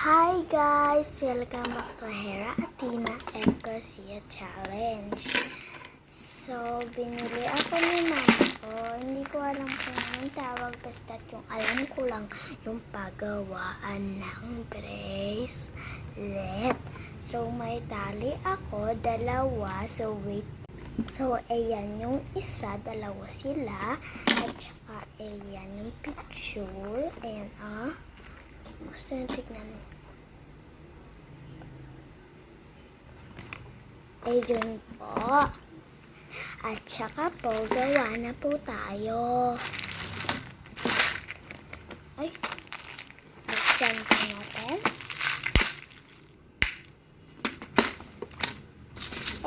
Hi guys! Welcome back to Hera Athena and Garcia Challenge. So, binili ako ni mama ko. Hindi ko alam kung anong tawag. Basta yung alam ko lang yung paggawaan ng bracelet. So, may tali ako, dalawa. So, wait. So, ayan yung isa, dalawa sila. At saka, ayan yung picture. Ayan, gusto nyo tignan mo. Ayun po. At saka po, gawa na po tayo. Ay, buksan po natin.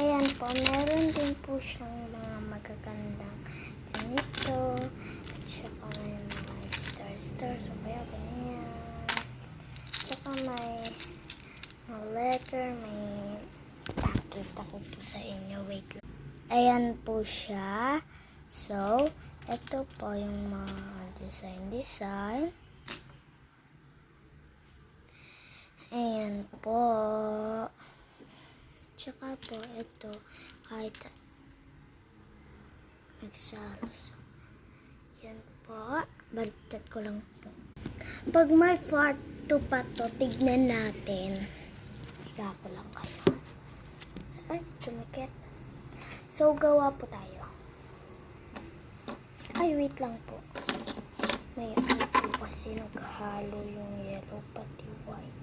Ayan po, meron din po siyang mga magagandang ganito. At saka may mga star. So, kaya ganyan. At saka may letter, may pakita ko po sa inyo. Wait lang. Ayan po siya. So, ito po yung mga design. Ayan po. Tsaka po, ito, kahit magsaros. Yan po. Baliktad ko lang po. Pag may part 2 pa to, tignan natin. Higa ko lang kayo. Ay, tumikit. So, gawa po tayo. Ay, wait lang po. May ano po kasi naghalo yung yellow pati white.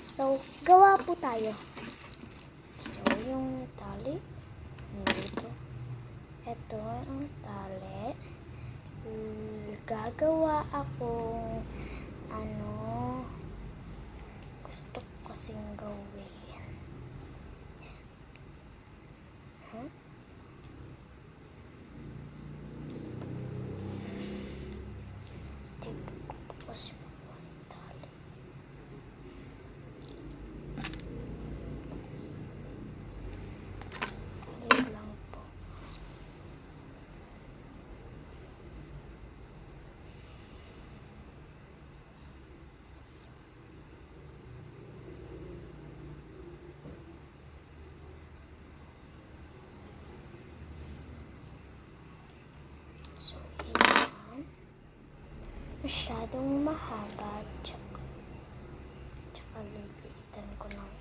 So, gawa po tayo. So, yung tali. Dito. Ito ang tali. Gagawa akong gusto ko kasing gawin. Dito ko po kasi tali. Dito lang po. So, yan. Masyadong mahaba. Tsaka liliitan ko ng